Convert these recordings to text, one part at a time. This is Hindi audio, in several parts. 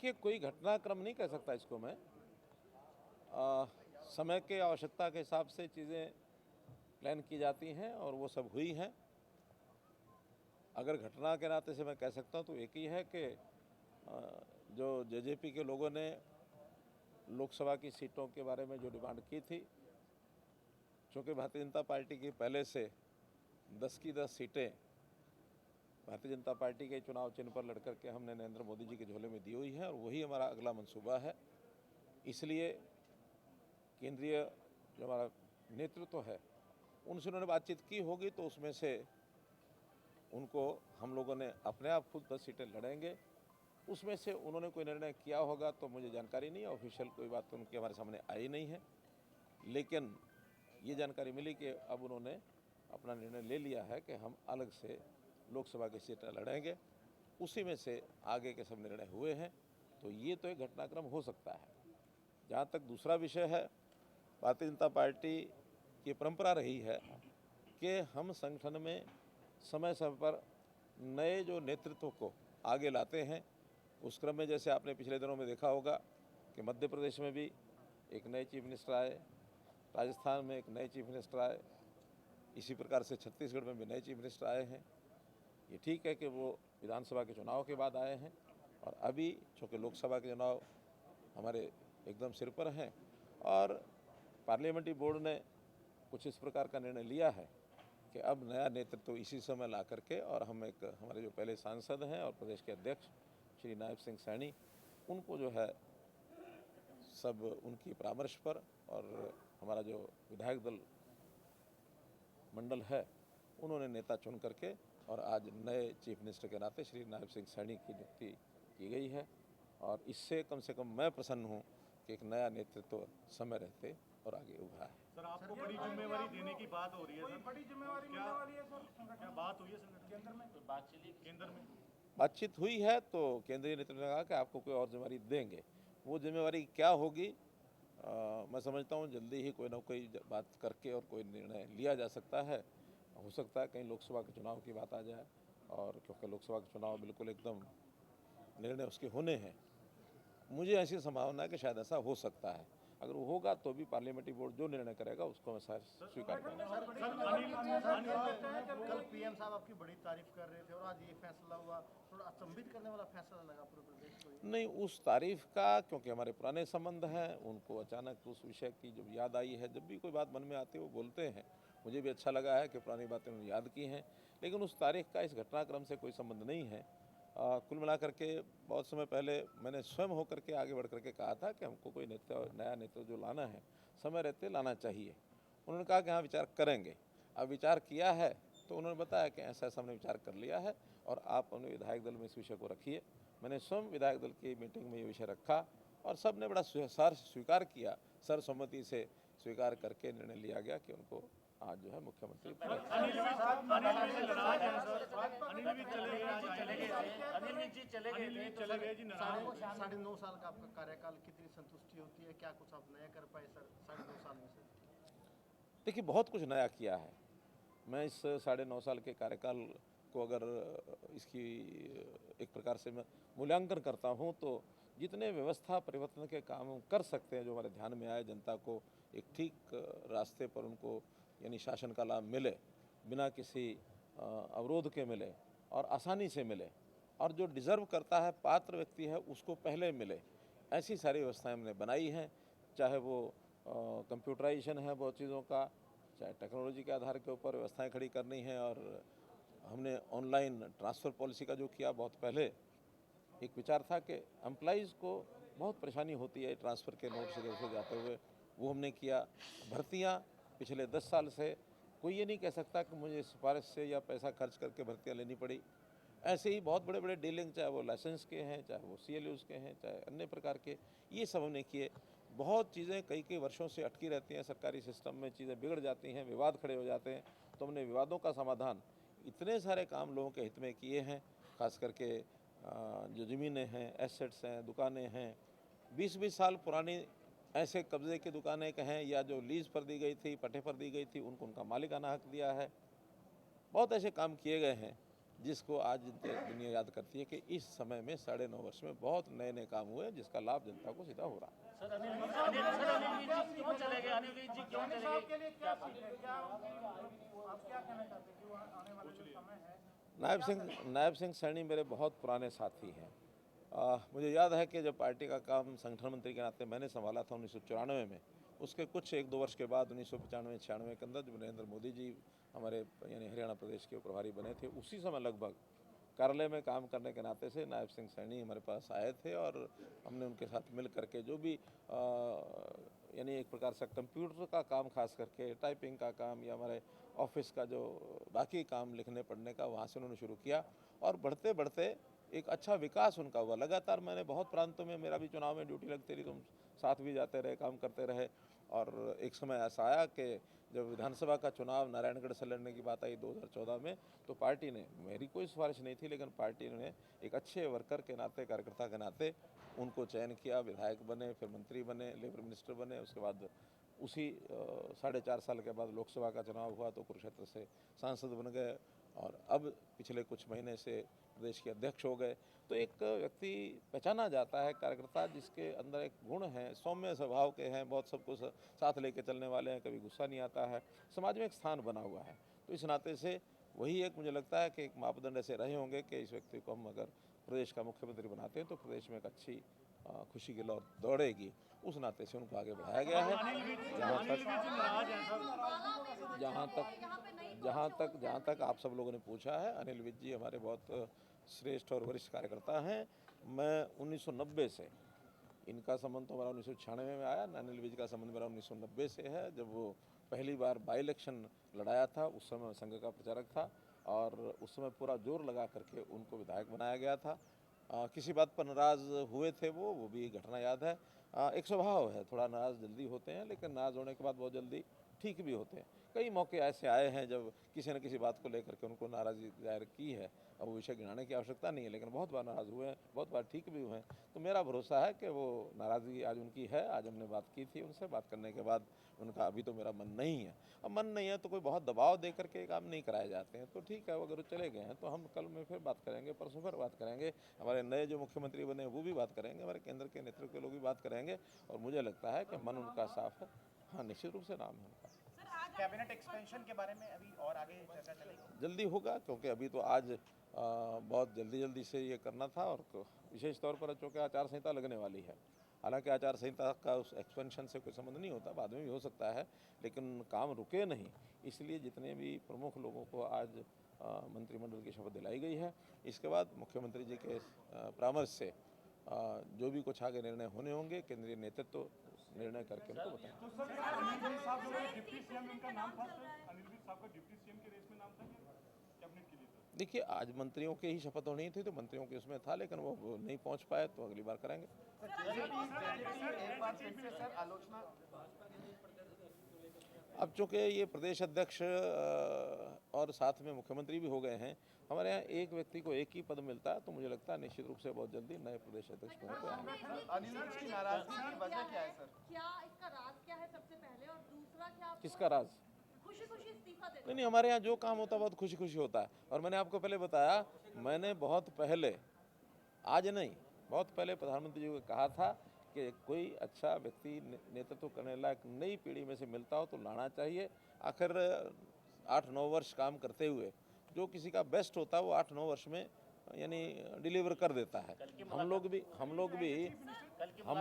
देखिए, कोई घटनाक्रम नहीं कह सकता इसको मैं। समय के आवश्यकता के हिसाब से चीज़ें प्लान की जाती हैं और वो सब हुई हैं। अगर घटना के नाते से मैं कह सकता हूँ तो एक ही है कि जो जेजेपी के लोगों ने लोकसभा की सीटों के बारे में जो डिमांड की थी, चूँकि भारतीय जनता पार्टी की पहले से 10 की 10 सीटें भारतीय जनता पार्टी के चुनाव चिन्ह पर लड़कर के हमने नरेंद्र मोदी जी के झोले में दी हुई है और वही हमारा अगला मंसूबा है। इसलिए केंद्रीय जो हमारा नेतृत्व है उनसे उन्होंने बातचीत की होगी, तो उसमें से उनको हम लोगों ने अपने आप खुद 10 सीटें लड़ेंगे। उसमें से उन्होंने कोई निर्णय किया होगा तो मुझे जानकारी नहीं है, ऑफिशियल कोई बात तो उनके हमारे सामने आई नहीं है, लेकिन ये जानकारी मिली कि अब उन्होंने अपना निर्णय ले लिया है कि हम अलग से लोकसभा की सीटें लड़ेंगे। उसी में से आगे के सब निर्णय हुए हैं, तो ये तो एक घटनाक्रम हो सकता है। जहाँ तक दूसरा विषय है, भारतीय जनता पार्टी की परंपरा रही है कि हम संगठन में समय समय पर नए जो नेतृत्व को आगे लाते हैं। उस क्रम में जैसे आपने पिछले दिनों में देखा होगा कि मध्य प्रदेश में भी एक नए चीफ मिनिस्टर आए, राजस्थान में एक नए चीफ मिनिस्टर आए, इसी प्रकार से छत्तीसगढ़ में भी नए चीफ मिनिस्टर आए हैं। ये ठीक है कि वो विधानसभा के चुनाव के बाद आए हैं और अभी चूँकि लोकसभा के चुनाव हमारे एकदम सिर पर हैं और पार्लियामेंट्री बोर्ड ने कुछ इस प्रकार का निर्णय लिया है कि अब नया नेतृत्व इसी समय ला करके, और हम एक हमारे जो पहले सांसद हैं और प्रदेश के अध्यक्ष श्री नायब सिंह सैनी, उनको जो है सब उनकी परामर्श पर और हमारा जो विधायक दल मंडल है उन्होंने नेता चुन करके और आज नए चीफ मिनिस्टर के नाते श्री नायब सिंह सैनी की नियुक्ति की गई है। और इससे कम से कम मैं प्रसन्न हूँ कि एक नया नेतृत्व समय रहते और आगे उभरा है। सर, आपको बड़ी जिम्मेवारी देने की बात हो रही है। सर, बड़ी जिम्मेवारी मिलने वाली है सर। क्या बात हुई है संगठन केंद्र में? केंद्र में बातचीत हुई है तो केंद्रीय नेतृत्व ने कहा कि आपको कोई और जिम्मेवारी देंगे। वो जिम्मेवारी क्या होगी, मैं समझता हूँ जल्दी ही कोई ना कोई बात करके और कोई निर्णय लिया जा सकता है। हो सकता है कहीं लोकसभा के चुनाव की बात आ जाए, और क्योंकि लोकसभा के चुनाव बिल्कुल एकदम निर्णय उसके होने हैं, मुझे ऐसी संभावना है कि शायद ऐसा हो सकता है। अगर वो होगा तो भी पार्लियामेंट्री बोर्ड जो निर्णय करेगा उसको मैं स्वीकार करूँगा। कल पीएम साहब आपकी बड़ी तारीफ कर रहे थे और आज ये फैसला हुआ, थोड़ा अचंभित करने वाला फैसला लगा पूरे प्रदेश को। नहीं, उस तारीफ का, क्योंकि हमारे पुराने संबंध हैं, उनको अचानक उस विषय की जब याद आई है, जब भी कोई बात मन में आती है वो बोलते हैं। मुझे भी अच्छा लगा है कि पुरानी बातें उन्होंने याद की हैं, लेकिन उस तारीख का इस घटनाक्रम से कोई संबंध नहीं है। कुल मिलाकर के बहुत समय पहले मैंने स्वयं होकर के आगे बढ़ करके कहा था कि हमको कोई नया नेतृत्व जो लाना है समय रहते लाना चाहिए। उन्होंने कहा कि हाँ, विचार करेंगे। अब विचार किया है तो उन्होंने बताया कि ऐसा ऐसा हमने विचार कर लिया है और आप अपने विधायक दल में इस विषय को रखिए। मैंने स्वयं विधायक दल की मीटिंग में ये विषय रखा और सब ने बड़ा स्वीकार किया, सर्वसम्मति से स्वीकार करके निर्णय लिया गया कि उनको आज जो है मुख्यमंत्री अनिल जी नाराज। 9.5 साल का आपका कार्यकाल, कितनी संतुष्टि होती है? क्या कुछ आप नया कर पाए सर 9.5 साल में से? देखिए, बहुत कुछ नया किया है। मैं इस 9.5 साल के कार्यकाल को अगर इसकी एक प्रकार से मैं मूल्यांकन करता हूँ तो जितने व्यवस्था परिवर्तन के काम कर सकते हैं, जो हमारे ध्यान में आए, जनता को एक ठीक रास्ते पर उनको यानी शासन का लाभ मिले, बिना किसी अवरोध के मिले और आसानी से मिले, और जो डिज़र्व करता है, पात्र व्यक्ति है, उसको पहले मिले, ऐसी सारी व्यवस्थाएं हमने बनाई हैं। चाहे वो कंप्यूटराइजेशन है बहुत चीज़ों का, चाहे टेक्नोलॉजी के आधार के ऊपर व्यवस्थाएं खड़ी करनी है, और हमने ऑनलाइन ट्रांसफ़र पॉलिसी का जो किया, बहुत पहले एक विचार था कि एम्प्लॉइज़ को बहुत परेशानी होती है ट्रांसफ़र के नोट से जाते हुए, वो हमने किया। भर्तियां पिछले 10 साल से कोई ये नहीं कह सकता कि मुझे सिफारिश से या पैसा खर्च करके भर्तियां लेनी पड़ी। ऐसे ही बहुत बड़े बड़े डीलिंग, चाहे वो लाइसेंस के हैं, चाहे वो CLUs के हैं, चाहे अन्य प्रकार के, ये सब हमने किए। बहुत चीज़ें कई वर्षों से अटकी रहती हैं सरकारी सिस्टम में, चीज़ें बिगड़ जाती हैं, विवाद खड़े हो जाते हैं, तो हमने विवादों का समाधान, इतने सारे काम लोगों के हित में किए हैं। खास करके जो ज़मीनें हैं, एसेट्स हैं, दुकानें हैं, 20-20 साल पुरानी ऐसे कब्जे की दुकानें कहें या जो लीज़ पर दी गई थी, पट्टे पर दी गई थी, उनको उनका मालिकाना हक दिया है। बहुत ऐसे काम किए गए हैं जिसको आज दुनिया याद करती है कि इस समय में 9.5 वर्ष में बहुत नए नए काम हुए जिसका लाभ जनता को सीधा हो रहा है। सर अनिल विज जी क्यों चले गए? अनिल विज जी क्यों चले गए? के लिए क्या सीख है, क्या आप क्या कहना चाहते हैं कि वो आने वाला जो समय है? नायब सिंह सैनी मेरे बहुत पुराने साथी हैं। मुझे याद है कि जब पार्टी का काम संगठन मंत्री के नाते मैंने संभाला था 1994 में, उसके कुछ 1-2 वर्ष के बाद 1995-96 के अंदर जब नरेंद्र मोदी जी हमारे यानी हरियाणा प्रदेश के प्रभारी बने थे, उसी समय लगभग कार्यालय में काम करने के नाते से नायब सिंह सैनी हमारे पास आए थे और हमने उनके साथ मिल करके जो भी यानी एक प्रकार से कंप्यूटर का काम खास करके टाइपिंग का काम या हमारे ऑफिस का जो बाकी काम लिखने पढ़ने का वहाँ से उन्होंने शुरू किया और बढ़ते बढ़ते एक अच्छा विकास उनका हुआ। लगातार मैंने बहुत प्रांतों में मेरा भी चुनाव में ड्यूटी लगती रही, तो हम साथ भी जाते रहे, काम करते रहे और एक समय ऐसा आया कि जब विधानसभा का चुनाव नारायणगढ़ से लड़ने की बात आई 2014 में, तो पार्टी ने, मेरी कोई सिफारिश नहीं थी, लेकिन पार्टी ने एक अच्छे वर्कर के नाते, कार्यकर्ता के नाते उनको चयन किया, विधायक बने, फिर मंत्री बने, लेबर मिनिस्टर बने। उसके बाद उसी 4.5 साल के बाद लोकसभा का चुनाव हुआ तो कुरुक्षेत्र से सांसद बन गए और अब पिछले कुछ महीने से प्रदेश के अध्यक्ष हो गए। तो एक व्यक्ति पहचाना जाता है, कार्यकर्ता जिसके अंदर एक गुण है, सौम्य स्वभाव के हैं, बहुत सबको साथ लेके चलने वाले हैं, कभी गुस्सा नहीं आता है, समाज में एक स्थान बना हुआ है। तो इस नाते से वही एक मुझे लगता है कि एक मापदंड ऐसे रहे होंगे कि इस व्यक्ति को हम अगर प्रदेश का मुख्यमंत्री बनाते हैं तो प्रदेश में एक अच्छी खुशी की लौ दौड़ेगी। उस नाते से उनको आगे बढ़ाया गया है। जहाँ तक आप सब लोगों ने पूछा है, अनिल विज जी हमारे बहुत श्रेष्ठ और वरिष्ठ कार्यकर्ता हैं। मैं 1990 से, इनका संबंध तो हमारा 1996 में आया, अनिल विज का संबंध मेरा 1990 से है, जब वो पहली बार बाई इलेक्शन लड़ाया था। उस समय संघ का प्रचारक था और उस समय पूरा जोर लगा करके उनको विधायक बनाया गया था। किसी बात पर नाराज़ हुए थे वो भी घटना याद है। एक स्वभाव है, थोड़ा नाराज़ जल्दी होते हैं, लेकिन नाराज़ होने के बाद बहुत जल्दी ठीक भी होते हैं। कई मौके ऐसे आए हैं जब किसी न किसी बात को लेकर के उनको नाराज़गी जाहिर की है। अब वो विषय गिनाने की आवश्यकता नहीं है, लेकिन बहुत बार नाराज़ हुए हैं, बहुत बार ठीक भी हुए हैं। तो मेरा भरोसा है कि वो नाराज़गी आज उनकी है। आज हमने बात की थी उनसे, बात करने के बाद उनका अभी तो मेरा मन नहीं है। अब मन नहीं है तो कोई बहुत दबाव दे करके काम नहीं कराए जाते हैं। तो ठीक है, अगर वो चले गए हैं तो हम कल में फिर बात करेंगे, परसों फिर बात करेंगे। हमारे नए जो मुख्यमंत्री बने वो भी बात करेंगे, हमारे केंद्र के नेतृत्व के लोग भी बात करेंगे और मुझे लगता है कि मन उनका साफ है। हाँ, निश्चित रूप से नाम है उनका। कैबिनेट एक्सपेंशन के बारे में अभी और आगे चर्चा चलेगी? जल्दी होगा, क्योंकि अभी तो आज बहुत जल्दी से ये करना था और विशेष तौर पर चूँकि आचार संहिता लगने वाली है। हालांकि आचार संहिता का उस एक्सपेंशन से कोई संबंध नहीं होता, बाद में भी हो सकता है, लेकिन काम रुके नहीं, इसलिए जितने भी प्रमुख लोगों को आज मंत्रिमंडल की शपथ दिलाई गई है, इसके बाद मुख्यमंत्री जी के परामर्श से जो भी कुछ आगे निर्णय होने होंगे, केंद्रीय नेतृत्व निर्णय करके उनको बताएंगे। तो सर, अनिल विज साहब जो डिप्टी सीएम उनका नाम था सर, अनिल विज साहब का डिप्टी सीएम के रेस में नाम था कैबिनेट के लिए सर? देखिए, आज मंत्रियों की ही शपथ होनी थी तो मंत्रियों के उसमें था, लेकिन वो नहीं पहुंच पाए, तो अगली बार करेंगे। एक बार फिर से सर आलोचना, अब चूँकि ये प्रदेश अध्यक्ष और साथ में मुख्यमंत्री भी हो गए हैं, हमारे यहाँ एक व्यक्ति को एक ही पद मिलता है, तो मुझे लगता है निश्चित रूप से बहुत जल्दी नए प्रदेश अध्यक्ष बने को आएंगे। अनिल विज की नाराजगी की वजह क्या है सर? क्या इसका राज क्या है सबसे पहले, और दूसरा क्या आपको किसका राज? खुशी खुशी इस्तीफा देते नहीं, हमारे यहाँ जो काम होता है बहुत खुशी खुशी होता है। और मैंने आपको पहले बताया, मैंने बहुत पहले, आज नहीं, बहुत पहले प्रधानमंत्री जी को कहा था कि कोई अच्छा व्यक्ति नेतृत्व करने लायक नई पीढ़ी में से मिलता हो तो लाना चाहिए। आखिर 8-9 वर्ष काम करते हुए जो किसी का बेस्ट होता है वो 8-9 वर्ष में यानी डिलीवर कर देता है। हम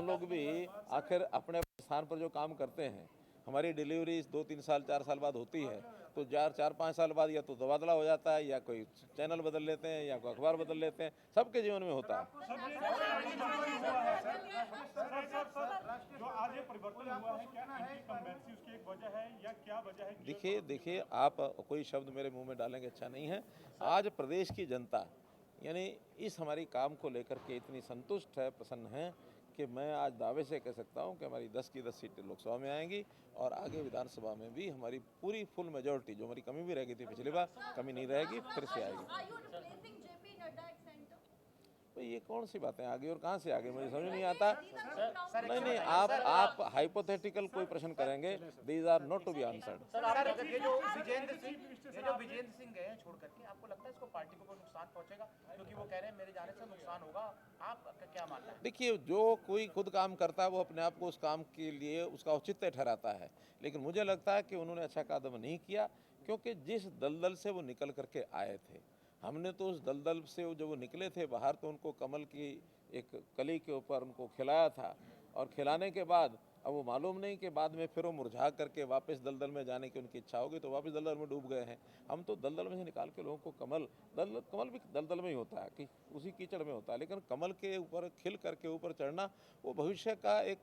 लोग भी आखिर अपने स्थान पर जो काम करते हैं, हमारी डिलीवरी 2-3 साल 4 साल बाद होती है, तो 4-5 साल बाद या तो तबादला हो जाता है, या कोई चैनल बदल लेते हैं, या कोई अखबार बदल लेते हैं, सबके जीवन में होता है। जो आज ये परिवर्तन हुआ है, क्या इनकम्बेंसी उसकी एक वजह है या क्या वजह है? देखिए, आप कोई शब्द मेरे मुंह में डालेंगे अच्छा नहीं है। आज प्रदेश की जनता यानी इस हमारी काम को लेकर के इतनी संतुष्ट है, प्रसन्न है कि मैं आज दावे से कह सकता हूं कि हमारी 10 की 10 सीटें लोकसभा में आएंगी और आगे विधानसभा में भी हमारी पूरी फुल मेजॉरिटी, जो हमारी कमी भी रह गई थी पिछली बार, कमी नहीं रहेगी, फिर से आएगी। तो ये कौन सी बातें आ गई और कहाँ से आ गई, मुझे समझ नहीं आता। नहीं, आप हाइपोथेटिकल कोई प्रश्न करेंगे, these are not to be answered. Sir ये जो विजेंद्र सिंह गए हैं छोड़ करके, आपको लगता है इसको पार्टी को कोई नुकसान पहुंचेगा? क्योंकि वो कह रहे हैं मेरे जाने से नुकसान होगा, आपका क्या मानना है? देखिए, जो कोई खुद काम करता है वो अपने आप को उस काम के लिए उसका औचित्य ठहराता है, लेकिन मुझे लगता है कि उन्होंने अच्छा कदम नहीं किया, क्योंकि जिस दलदल से वो निकल करके आए थे, हमने तो उस दलदल से जब वो निकले थे बाहर तो उनको कमल की एक कली के ऊपर उनको खिलाया था, और खिलाने के बाद अब वो मालूम नहीं कि बाद में फिर वो मुरझा करके वापस दलदल में जाने की उनकी इच्छा होगी तो वापस दलदल में डूब गए हैं। हम तो दलदल में से निकाल के लोगों को कमल भी दलदल में ही होता है कि उसी कीचड़ में होता है, लेकिन कमल के ऊपर खिल करके ऊपर चढ़ना वो भविष्य का एक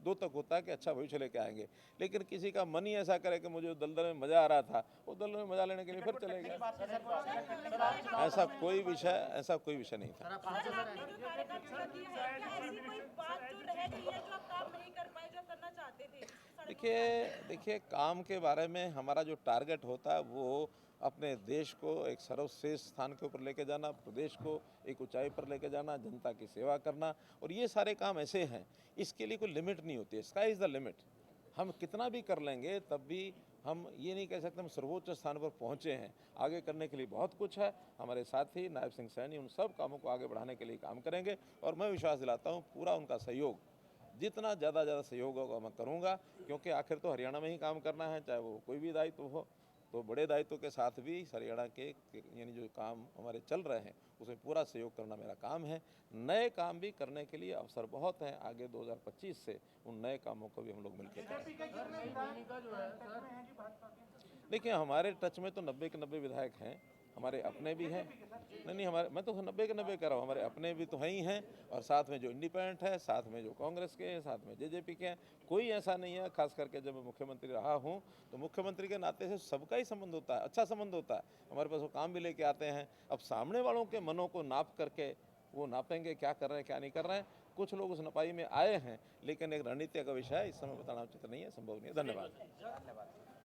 द्योतक होता है कि अच्छा भविष्य लेके आएंगे। लेकिन किसी का मन ही ऐसा करे कि मुझे दलदल में मज़ा आ रहा था, वो दलदल में मज़ा लेने के लिए फिर चले गए। ऐसा कोई विषय नहीं था। देखिए, काम के बारे में हमारा जो टारगेट होता है वो अपने देश को एक सर्वश्रेष्ठ स्थान के ऊपर लेके जाना, प्रदेश को एक ऊंचाई पर लेके जाना, जनता की सेवा करना, और ये सारे काम ऐसे हैं, इसके लिए कोई लिमिट नहीं होती है। Sky is the limit. हम कितना भी कर लेंगे तब भी हम ये नहीं कह सकते हम सर्वोच्च स्थान पर पहुँचे हैं। आगे करने के लिए बहुत कुछ है। हमारे साथी नायब सिंह सैनी उन सब कामों को आगे बढ़ाने के लिए काम करेंगे, और मैं विश्वास दिलाता हूँ पूरा उनका सहयोग, जितना ज़्यादा सहयोग होगा मैं करूँगा, क्योंकि आखिर तो हरियाणा में ही काम करना है, चाहे वो कोई भी दायित्व हो। तो बड़े दायित्व के साथ भी हरियाणा के यानी जो काम हमारे चल रहे हैं उसमें पूरा सहयोग करना मेरा काम है। नए काम भी करने के लिए अवसर बहुत हैं आगे 2025 से, उन नए कामों को भी हम लोग मिलकर देखिए, हमारे टच में तो 90 के 90 विधायक हैं, हमारे अपने भी हैं। नहीं, हमारे, मैं तो 90 के 90 कह रहा हूँ, हमारे अपने भी तो हैं ही हैं, और साथ में जो इंडिपेंडेंट है, साथ में जो कांग्रेस के हैं, साथ में जेजेपी के हैं। कोई ऐसा नहीं है, खास करके जब मैं मुख्यमंत्री रहा हूँ तो मुख्यमंत्री के नाते से सबका ही संबंध होता है, अच्छा संबंध होता है। हमारे पास वो काम भी लेके आते हैं। अब सामने वालों के मनों को नाप करके वो नापेंगे क्या कर रहे हैं क्या नहीं कर रहे हैं। कुछ लोग उस नपाई में आए हैं, लेकिन एक रणनीति का विषय है, इस समय बताना उचित नहीं है, संभव नहीं है। धन्यवाद।